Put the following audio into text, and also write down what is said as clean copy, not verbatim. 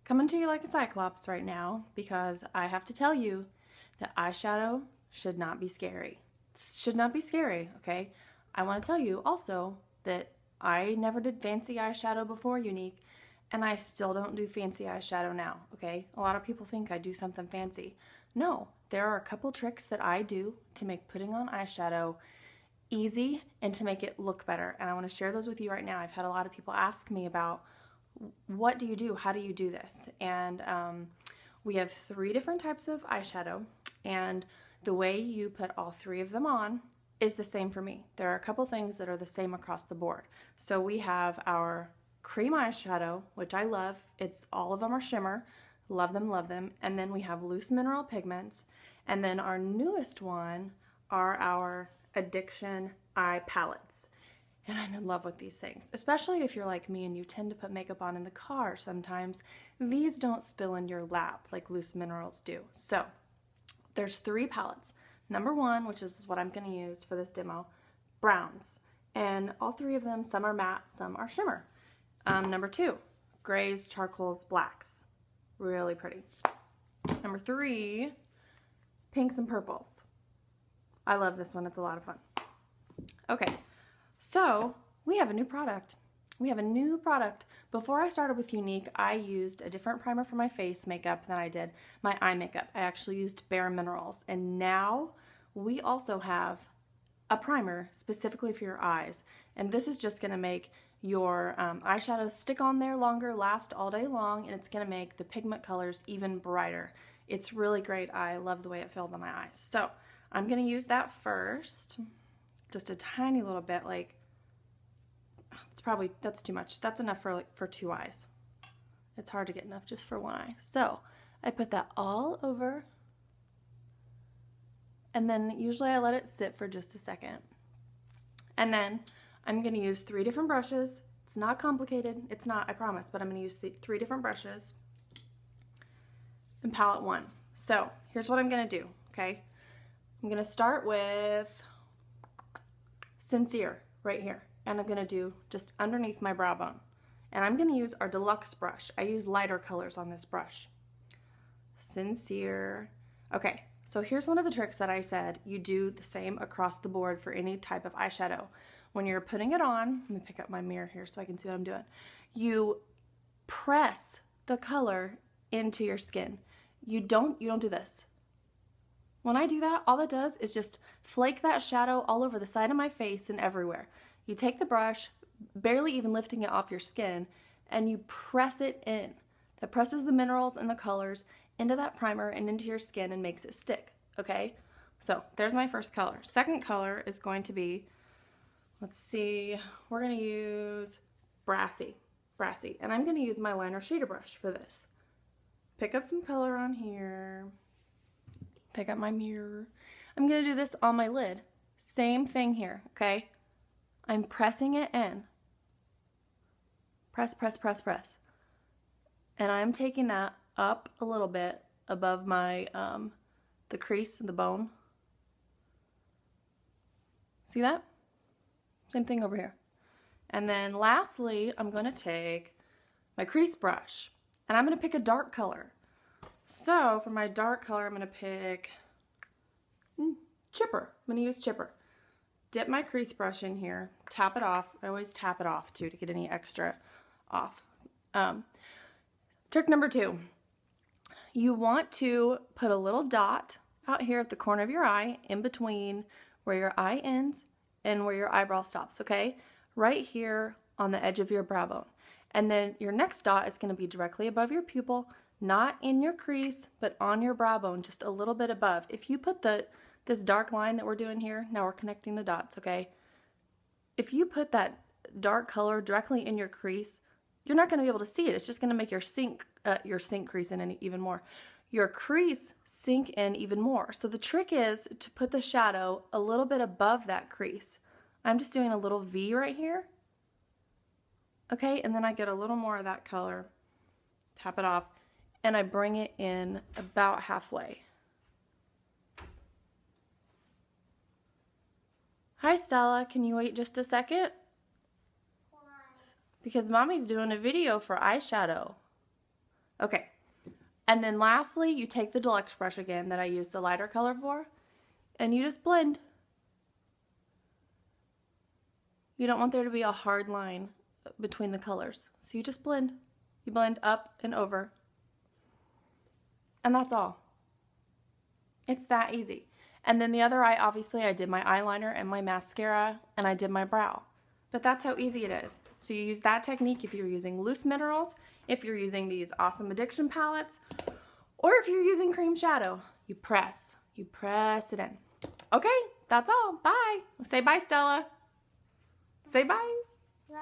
Coming to you like a cyclops right now because I have to tell you that eyeshadow should not be scary. It should not be scary, okay? I want to tell you also that I never did fancy eyeshadow before Unique, and I still don't do fancy eyeshadow now, okay? A lot of people think I do something fancy. No, there are a couple tricks that I do to make putting on eyeshadow easy and to make it look better, and I want to share those with you right now. I've had a lot of people ask me about what do you do? How do you do this? And we have 3 different types of eyeshadow, and the way you put all 3 of them on is the same for me. There are a couple things that are the same across the board. So we have our cream eyeshadow, which I love. It's all of them are shimmer. Love them, love them. And then we have loose mineral pigments. And then our newest one are our Addiction eye palettes. And I'm in love with these things, especially if you're like me and you tend to put makeup on in the car sometimes. These don't spill in your lap like loose minerals do. So there's 3 palettes. Number 1, which is what I'm going to use for this demo, browns. And all 3 of them, some are matte, some are shimmer. Number 2, grays, charcoals, blacks. Really pretty. Number 3, pinks and purples. I love this one. It's a lot of fun. Okay. So we have a new product. Before I started with Unique, I used a different primer for my face makeup than I did my eye makeup. I actually used Bare Minerals. And now we also have a primer specifically for your eyes. And this is just going to make your eyeshadow stick on there longer, last all day long, and it's going to make the pigment colors even brighter. It's really great. I love the way it filled on my eyes. So I'm going to use that first. Just a tiny little bit, like, that's too much. That's enough for 2 eyes. It's hard to get enough just for 1 eye. So I put that all over, and then usually I let it sit for just a second. And then I'm going to use 3 different brushes. It's not complicated. It's not, I promise, but I'm going to use 3 different brushes in palette 1. So here's what I'm going to do, okay? I'm going to start with Sincere right here, and I'm going to do just underneath my brow bone. And I'm going to use our deluxe brush. I use lighter colors on this brush. Sincere. Okay, so here's one of the tricks that I said you do the same across the board for any type of eyeshadow. When you're putting it on, let me pick up my mirror here so I can see what I'm doing. You press the color into your skin. You don't do this. When I do that, all it does is just flake that shadow all over the side of my face and everywhere. You take the brush, barely even lifting it off your skin, and you press it in. That presses the minerals and the colors into that primer and into your skin and makes it stick, okay? So there's my first color. Second color is going to be, let's see, we're going to use Brassy. And I'm going to use my liner shader brush for this. Pick up some color on here. Pick up my mirror. I'm going to do this on my lid. Same thing here, okay? I'm pressing it in. Press, press, press, press. And I'm taking that up a little bit above my, the crease and the bone. See that? Same thing over here. And then lastly, I'm going to take my crease brush, and I'm going to pick a dark color. So for my dark color, I'm going to pick Chipper. I'm going to use Chipper. Dip my crease brush in here, tap it off. I always tap it off too to get any extra off. Trick number 2. You want to put a little dot out here at the corner of your eye, in between where your eye ends and where your eyebrow stops, okay? Right here on the edge of your brow bone. And then your next dot is going to be directly above your pupil, not in your crease, but on your brow bone, just a little bit above. If you put this dark line that we're doing here, now we're connecting the dots, okay? If you put that dark color directly in your crease, you're not going to be able to see it. It's just going to make your sink crease in even more. Your crease sink in even more. So the trick is to put the shadow a little bit above that crease. I'm just doing a little V right here. Okay, and then I get a little more of that color, tap it off, and I bring it in about halfway. Hi Stella, can you wait just a second? Why? Because Mommy's doing a video for eyeshadow. Okay. And then lastly, you take the deluxe brush again that I used the lighter color for, and you just blend. You don't want there to be a hard line between the colors. So you just blend. You blend up and over. And that's all. It's that easy. And then the other eye, obviously, I did my eyeliner and my mascara, and I did my brow. But that's how easy it is. So you use that technique if you're using loose minerals, if you're using these awesome addiction palettes, or if you're using cream shadow. You press it in. Okay, that's all. Bye. Say bye, Stella. Say bye. Bye.